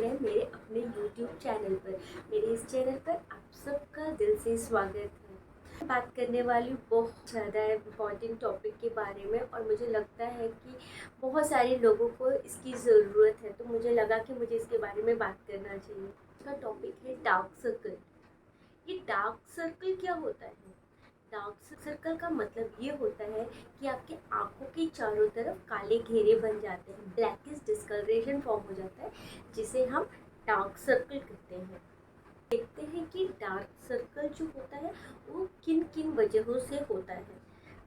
रहे हैं मेरे अपने YouTube चैनल पर। मेरे इस चैनल पर आप सबका दिल से स्वागत है। बात करने वाली बहुत ज़्यादा इम्पॉर्टेंट टॉपिक के बारे में, और मुझे लगता है कि बहुत सारे लोगों को इसकी ज़रूरत है, तो मुझे लगा कि मुझे इसके बारे में बात करना चाहिए। इसका टॉपिक है डार्क सर्कल। ये डार्क सर्कल क्या होता है? डार्क सर्कल का मतलब ये होता है कि आपके आंखों के चारों तरफ काले घेरे बन जाते हैं, ब्लैकिश डिस्कलरेशन फॉर्म हो जाता है, जिसे हम डार्क सर्कल कहते हैं। देखते हैं कि डार्क सर्कल जो होता है वो किन किन वजहों से होता है।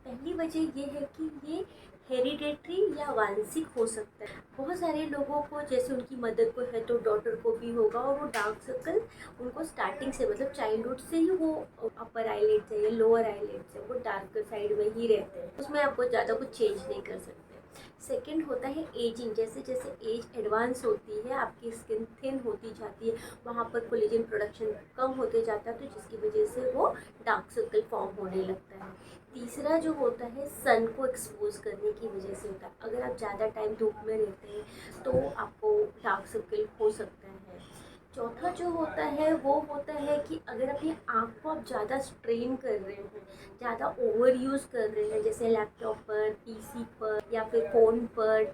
पहली वजह ये है कि ये हेरिडेटरी या वांशिक हो सकता है। बहुत सारे लोगों को, जैसे उनकी मदर को है तो डॉटर को भी होगा, और वो डार्क सर्कल उनको स्टार्टिंग से, मतलब चाइल्डहुड से ही वो अपर आईलिड्स है या लोअर आईलिड्स है, वो डार्क साइड में ही रहते हैं। उसमें आपको ज़्यादा कुछ चेंज नहीं कर सकते। सेकेंड होता है एजिंग। जैसे जैसे एज एडवांस होती है, आपकी स्किन थिन होती जाती है, वहाँ पर कोलेजन प्रोडक्शन कम होते जाता है, तो जिसकी वजह से वो डार्क सर्कल फॉर्म होने लगता है। तीसरा जो होता है सन को एक्सपोज करने की वजह से होता है। अगर आप ज़्यादा टाइम धूप में रहते हैं तो आपको डार्क सर्कल हो सकता है। चौथा जो होता है वो होता है कि अगर अपनी आँख को आप ज़्यादा स्ट्रेन कर रहे हैं, ज़्यादा ओवर यूज़ कर रहे हैं, जैसे लैपटॉप पर, पीसी पर या फिर फ़ोन पर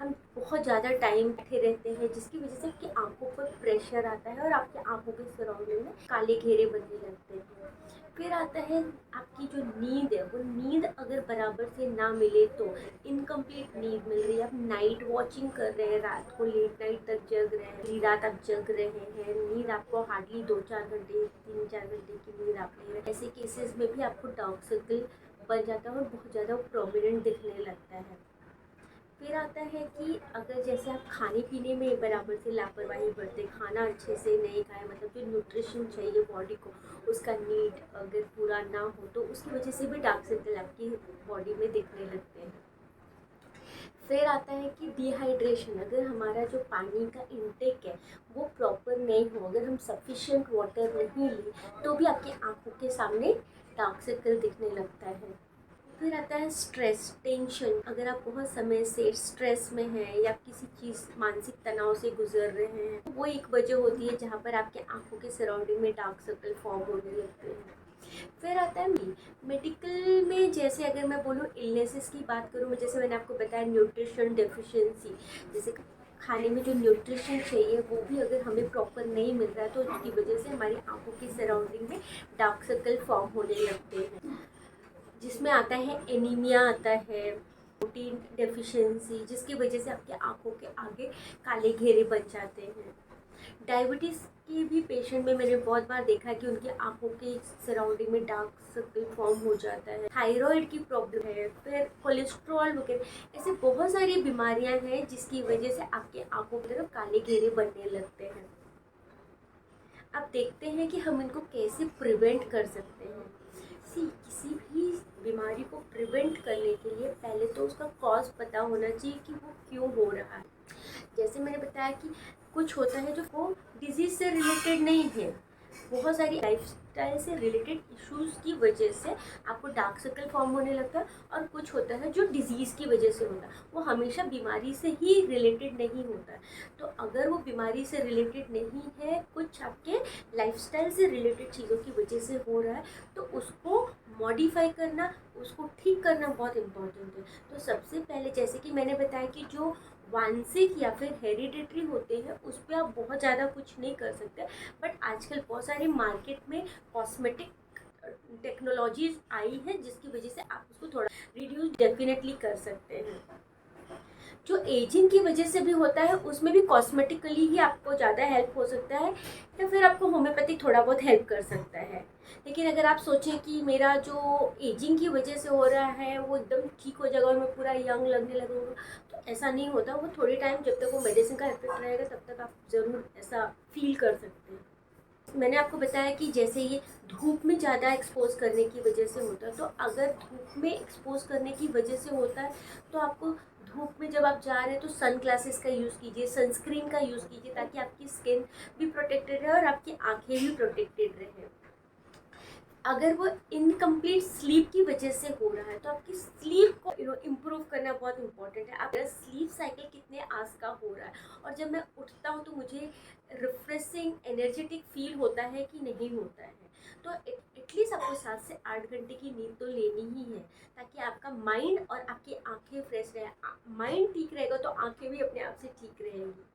हम बहुत ज़्यादा टाइम बैठे रहते हैं, जिसकी वजह से आपकी आँखों पर प्रेशर आता है और आपकी आँखों के सराउंडिंग में काले घेरे बनने लगते हैं। फिर आता है आपकी जो नींद है, वो नींद अगर बराबर से ना मिले तो इनकम्प्लीट नींद मिल रही है, आप नाइट वॉचिंग कर रहे हैं, रात को लेट नाइट तक जग रहे हैं, पूरी रात आप जग रहे हैं, नींद आपको हार्डली 2-4 घंटे 3-4 घंटे की नींद आप ले रहे हैं, ऐसे केसेस में भी आपको डार्क सर्कल बन जाता है और बहुत ज़्यादा प्रोमिनेंट दिखने लगता है। फिर आता है कि अगर जैसे आप खाने पीने में बराबर से लापरवाही बरतें, खाना अच्छे से नहीं खाएं, मतलब जो न्यूट्रिशन चाहिए बॉडी को उसका नीड अगर पूरा ना हो, तो उसकी वजह से भी डार्क सर्कल आपकी बॉडी में दिखने लगते हैं। फिर आता है कि डिहाइड्रेशन। अगर हमारा जो पानी का इंटेक है वो प्रॉपर नहीं हो, अगर हम सफिशिएंट वाटर नहीं लें, तो भी आपकी आंखों के सामने डार्क सर्कल दिखने लगता है। फिर आता है स्ट्रेस, टेंशन। अगर आप बहुत समय से स्ट्रेस में हैं या किसी चीज़ मानसिक तनाव से गुजर रहे हैं, तो वो एक वजह होती है जहाँ पर आपके आंखों के सराउंडिंग में डार्क सर्कल फॉर्म होने लगते हैं। फिर आता है मेडिकल में, जैसे अगर मैं बोलूँ इलनेसेस की बात करूँ, जैसे मैंने आपको बताया न्यूट्रिशन डेफिशिएंसी, जैसे खाने में जो न्यूट्रिशन चाहिए वो भी अगर हमें प्रॉपर नहीं मिल रहा है, तो उसकी वजह से हमारी आंखों की सराउंडिंग में डार्क सर्कल फॉर्म होने लगते हैं। जिसमें आता है एनीमिया, आता है प्रोटीन डेफिशिएंसी, जिसकी वजह से आपकी आंखों के आगे काले घेरे बन जाते हैं। डायबिटीज़ के भी पेशेंट में मैंने बहुत बार देखा है कि उनकी आंखों के सराउंडिंग में डार्क सर्कल फॉर्म हो जाता है। थायराइड की प्रॉब्लम है, फिर कोलेस्ट्रॉल वगैरह, ऐसे बहुत सारी बीमारियां हैं जिसकी वजह से आपकी आंखों की तरफ काले घेरे बनने लगते हैं। अब देखते हैं कि हम इनको कैसे प्रिवेंट कर सकते हैं। किसी भी बीमारी को प्रिवेंट करने के लिए पहले तो उसका कॉज पता होना चाहिए कि वो क्यों हो रहा है। जैसे मैंने बताया कि कुछ होता है जो वो डिजीज़ से रिलेटेड नहीं है, बहुत सारी लाइफस्टाइल से रिलेटेड इश्यूज़ की वजह से आपको डार्क सर्कल फॉर्म होने लगता है, और कुछ होता है जो डिजीज़ की वजह से होता है, वो हमेशा बीमारी से ही रिलेटेड नहीं होता है। तो अगर वो बीमारी से रिलेटेड नहीं है, कुछ आपके लाइफस्टाइल से रिलेटेड चीज़ों की वजह से हो रहा है, तो उसको मॉडिफाई करना, उसको ठीक करना बहुत इम्पॉर्टेंट है। तो सबसे पहले, जैसे कि मैंने बताया कि जो वांशिक या फिर हेरिडेटरी होते हैं उस पर आप बहुत ज़्यादा कुछ नहीं कर सकते, बट आजकल बहुत सारी मार्केट में कॉस्मेटिक टेक्नोलॉजीज आई है, जिसकी वजह से आप उसको थोड़ा रिड्यूस डेफिनेटली कर सकते हैं। जो एजिंग की वजह से भी होता है उसमें भी कॉस्मेटिकली ही आपको ज़्यादा हेल्प हो सकता है, या फिर आपको होम्योपैथिक थोड़ा बहुत हेल्प कर सकता है। लेकिन अगर आप सोचें कि मेरा जो एजिंग की वजह से हो रहा है वो एकदम ठीक हो जाएगा और मैं पूरा यंग लगने लगूँगा, तो ऐसा नहीं होता। वो थोड़ी टाइम, जब तक वो मेडिसिन का इफेक्ट रहेगा तब तक आप ज़रूर ऐसा फील कर सकते हैं। मैंने आपको बताया कि जैसे ये धूप में ज़्यादा एक्सपोज करने की वजह से होता है, तो अगर धूप में एक्सपोज करने की वजह से होता है तो आपको धूप में जब आप जा रहे हैं तो सन ग्लासेस का यूज़ कीजिए, सनस्क्रीन का यूज़ कीजिए, ताकि आपकी स्किन भी प्रोटेक्टेड रहे और आपकी आंखें भी प्रोटेक्टेड रहे। अगर वो इनकम्प्लीट स्लीप की वजह से हो रहा है तो आपकी स्लीप को इम्प्रूव करना बहुत इंपॉर्टेंट है। आपका स्लीप साइकिल कितने आवर्स का हो रहा है, और जब मैं उठता हूँ तो मुझे रिफ्रेशिंग एनर्जेटिक फील होता है कि नहीं होता है। तो एटलीस्ट आपको 7 से 8 घंटे की नींद तो लेनी ही है, ताकि आपका माइंड और आपकी आंखें फ्रेश रहे। माइंड ठीक रहेगा तो आंखें भी अपने आप से ठीक रहेंगी।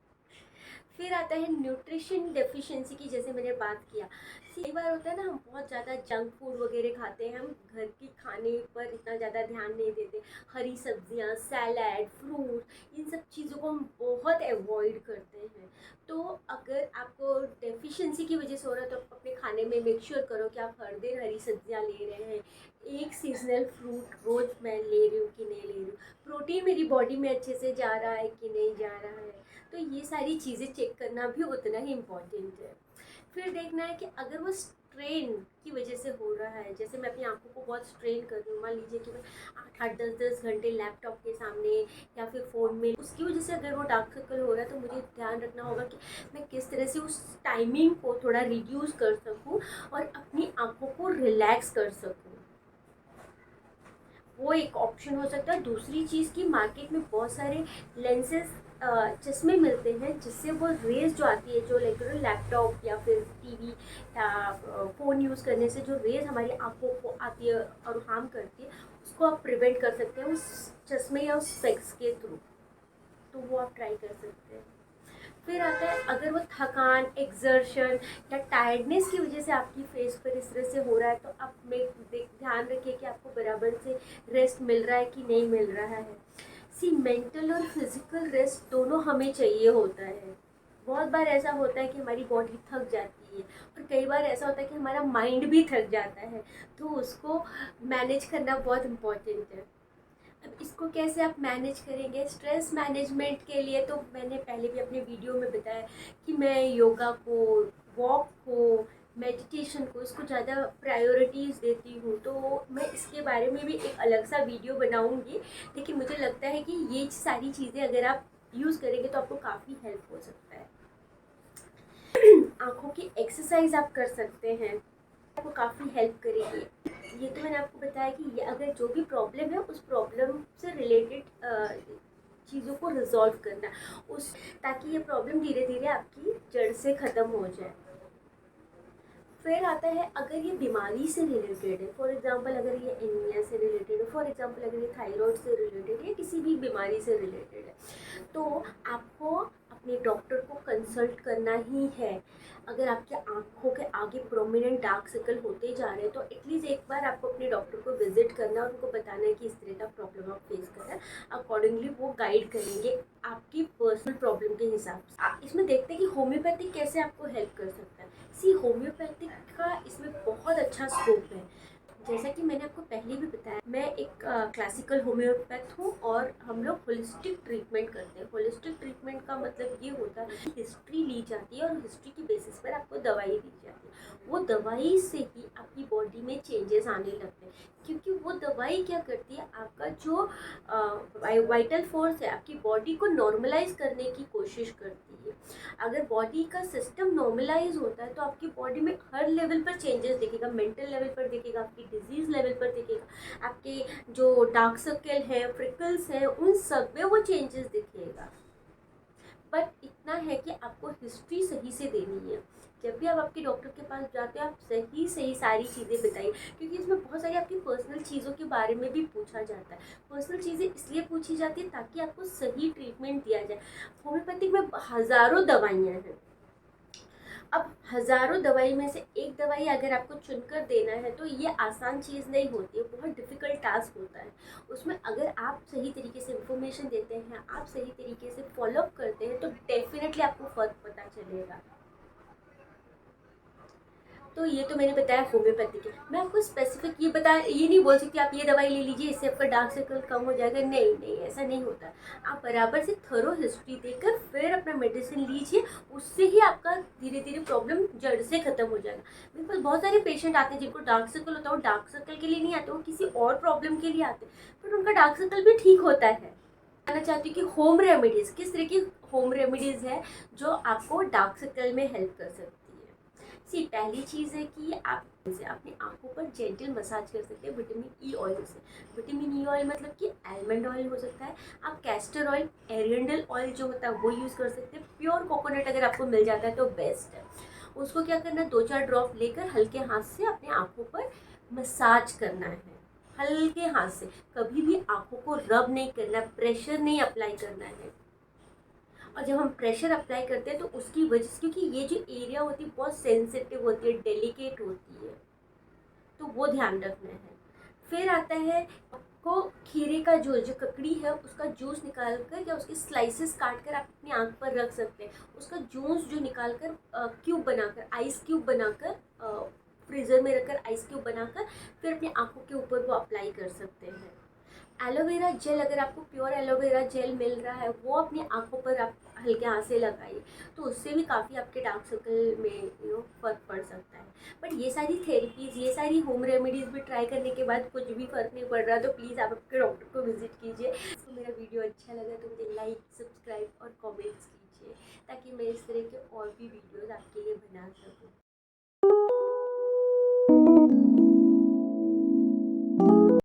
फिर आता है न्यूट्रिशन डेफिशिएंसी की, जैसे मैंने बात किया। कई बार होता है ना, हम बहुत ज़्यादा जंक फूड वगैरह खाते हैं, हम घर की खाने पर इतना ज़्यादा ध्यान नहीं देते। हरी सब्जियां, सैलड, फ्रूट, इन सब चीज़ों को हम बहुत अवॉइड करते हैं। तो अगर आपको डेफिशिएंसी की वजह से हो रहा है तो आप अपने खाने में मेक श्योर करो कि आप हर दिन हरी सब्जियां ले रहे हैं। एक सीजनल फ्रूट रोज़ मैं ले रही हूँ कि नहीं ले रही हूँ। प्रोटीन मेरी बॉडी में अच्छे से जा रहा है कि नहीं जा रहा है। तो ये सारी चीज़ें चेक करना भी उतना ही इम्पोर्टेंट है। फिर देखना है कि अगर वो स्ट्रेन की वजह से हो रहा है, जैसे मैं अपनी आंखों को बहुत स्ट्रेन कर रही हूँ, मान लीजिए कि मैं 8-8 10-10 घंटे लैपटॉप के सामने या फिर फ़ोन में, उसकी वजह से अगर वो डार्क सर्कल हो रहा है तो मुझे ध्यान रखना होगा कि मैं किस तरह से उस टाइमिंग को थोड़ा रिड्यूस कर सकूँ और अपनी आंखों को रिलैक्स कर सकूँ। वो एक ऑप्शन हो सकता है। दूसरी चीज़ की मार्केट में बहुत सारे लेंसेज चश्मे मिलते हैं, जिससे वो रेज जो आती है, जो लाइक लैपटॉप या फिर टीवी या फ़ोन यूज़ करने से जो रेज हमारी आंखों को आती है और हार्म करती है, उसको आप प्रिवेंट कर सकते हैं उस चश्मे या उस स्पेक्स के थ्रू। तो वो आप ट्राई कर सकते हैं। फिर आता है अगर वो थकान, एक्सर्शन या टायर्डनेस की वजह से आपकी फेस पर इस तरह से हो रहा है, तो आप में ध्यान रखिए कि आपको बराबर से रेस्ट मिल रहा है कि नहीं मिल रहा है। सी मेंटल और फिजिकल रेस्ट दोनों हमें चाहिए होता है। बहुत बार ऐसा होता है कि हमारी बॉडी थक जाती है, और कई बार ऐसा होता है कि हमारा माइंड भी थक जाता है। तो उसको मैनेज करना बहुत इम्पोर्टेंट है। अब इसको कैसे आप मैनेज करेंगे? स्ट्रेस मैनेजमेंट के लिए तो मैंने पहले भी अपने वीडियो में बताया कि मैं योगा को, वॉक को, मेडिटेशन को, इसको ज़्यादा प्रायोरिटीज़ देती हूँ। तो मैं इसके बारे में भी एक अलग सा वीडियो बनाऊँगी। लेकिन मुझे लगता है कि ये सारी चीज़ें अगर आप यूज़ करेंगे तो आपको काफ़ी हेल्प हो सकता है। आँखों की एक्सरसाइज आप कर सकते हैं, आपको काफ़ी हेल्प करेगी। ये तो मैंने आपको बताया कि ये अगर जो भी प्रॉब्लम है उस प्रॉब्लम से रिलेटेड चीज़ों को रिजॉल्व करना, उस ताकि ये प्रॉब्लम धीरे धीरे आपकी जड़ से ख़त्म हो जाए। फिर आता है अगर ये बीमारी से रिलेटेड है, फॉर एग्जांपल अगर ये एनीमिया से रिलेटेड है, फॉर एग्जांपल अगर ये थायराइड से रिलेटेड है, किसी भी बीमारी से रिलेटेड है, तो आपको अपने डॉक्टर को कंसल्ट करना ही है। अगर आपके आँखों के आगे प्रोमिनेंट डार्क सर्कल होते जा रहे हैं तो एटलीस्ट एक बार आपको अपने डॉक्टर को विजिट करना और उनको बताना है कि इस तरह का प्रॉब्लम आप फेस कर रहे हैं। अकॉर्डिंगली वो गाइड करेंगे आपकी पर्सनल प्रॉब्लम के हिसाब से। आप इसमें देखते हैं कि होम्योपैथिक कैसे आपको हेल्प कर सकता है। सी होम्योपैथिक का इसमें बहुत अच्छा स्कोप है। जैसा कि मैंने आपको पहले भी बताया, मैं एक क्लासिकल होम्योपैथ हूँ और हम लोग होलिस्टिक ट्रीटमेंट करते हैं। होलिस्टिक ट्रीटमेंट का मतलब ये होता है कि हिस्ट्री ली जाती है और हिस्ट्री की बेसिस पर आपको दवाई दी जाती है। वो दवाई से ही आपकी बॉडी में चेंजेस आने लगते हैं, क्योंकि वो दवाई क्या करती है, आपका जो वाइटल फोर्स है आपकी बॉडी को नॉर्मलाइज करने की कोशिश करती है। अगर बॉडी का सिस्टम नॉर्मलाइज होता है तो आपकी बॉडी में हर लेवल पर चेंजेस दिखेगा। मेंटल लेवल पर दिखेगा, आपकी डिजीज लेवल पर दिखेगा, आपके जो डार्क सर्कल है, फ्रिकल्स है, उन सब में वो चेंजेस दिखेगा। बट इतना है कि आपको हिस्ट्री सही से देनी है। जब भी आप आपके डॉक्टर के पास जाते हो आप सही सही सारी चीज़ें बताइए, क्योंकि इसमें बहुत सारी आपकी पर्सनल चीज़ों के बारे में भी पूछा जाता है। पर्सनल चीज़ें इसलिए पूछी जाती है ताकि आपको सही ट्रीटमेंट दिया जाए। होम्योपैथिक में हज़ारों दवाइयाँ हैं। अब हज़ारों दवाई में से एक दवाई अगर आपको चुनकर देना है तो ये आसान चीज़ नहीं होती है, बहुत डिफ़िकल्ट टास्क होता है। उसमें अगर आप सही तरीके से इन्फॉर्मेशन देते हैं, आप सही तरीके से फॉलोअप करते हैं, तो डेफिनेटली आपको फ़र्क पता चलेगा। तो ये तो मैंने बताया होम्योपैथी की। मैं आपको स्पेसिफिक ये नहीं बोल सकती आप ये दवाई ले लीजिए इससे आपका डार्क सर्कल कम हो जाएगा। नहीं नहीं, ऐसा नहीं होता। आप बराबर से थरो हिस्ट्री देकर फिर अपना मेडिसिन लीजिए, उससे ही आपका धीरे धीरे प्रॉब्लम जड़ से ख़त्म हो जाएगा। मेरे पास बहुत सारे पेशेंट आते हैं जिनको डार्क सर्कल होता है, वो डार्क सर्कल के लिए नहीं आते, वो किसी और प्रॉब्लम के लिए आते हैं, बट उनका डार्क सर्कल भी ठीक होता है। कहना चाहती हूँ कि होम रेमेडीज़, किस तरह की होम रेमेडीज़ है जो आपको डार्क सर्कल में हेल्प कर सकती है। सी पहली चीज़ है कि आप से अपनी आंखों पर जेंटल मसाज कर सकते हैं विटामिन ई ऑयल से। विटामिन ई ऑयल मतलब कि आलमंड ऑयल हो सकता है, आप कैस्टर ऑयल, एरिएंडल ऑयल जो होता है वो यूज़ कर सकते हैं। प्योर कोकोनट अगर आपको मिल जाता है तो बेस्ट है। उसको क्या करना है, 2-4 ड्रॉप लेकर हल्के हाथ से अपने आंखों पर मसाज करना है, हल्के हाथ से। कभी भी आंखों को रब नहीं करना, प्रेशर नहीं अप्लाई करना है। और जब हम प्रेशर अप्लाई करते हैं तो उसकी वजह से, क्योंकि ये जो एरिया होती है बहुत सेंसिटिव होती है, डेलिकेट होती है, तो वो ध्यान रखना है। फिर आता है आपको खीरे का जो ककड़ी है उसका जूस निकाल कर या उसके स्लाइसेस काट कर आप अपनी आँख पर रख सकते हैं। उसका जूस जो निकाल कर क्यूब बनाकर, आइस क्यूब बनाकर, फ्रीज़र में रखकर आइस क्यूब बनाकर फिर अपनी आँखों के ऊपर वो अप्लाई कर सकते हैं। एलोवेरा जेल, अगर आपको प्योर एलोवेरा जेल मिल रहा है वो अपनी आंखों पर आप हल्के हाथ से लगाइए, तो उससे भी काफ़ी आपके डार्क सर्कल में फ़र्क पड़ सकता है। बट ये सारी थेरेपीज़, ये सारी होम रेमेडीज़ भी ट्राई करने के बाद कुछ भी फ़र्क नहीं पड़ रहा तो प्लीज़ आप आपके डॉक्टर को विजिट कीजिए। तो मेरा वीडियो अच्छा लगा तो मुझे लाइक, सब्सक्राइब और कॉमेंट्स कीजिए ताकि मैं इस तरह के और भी वीडियोज़ आपके लिए बना सकूँ।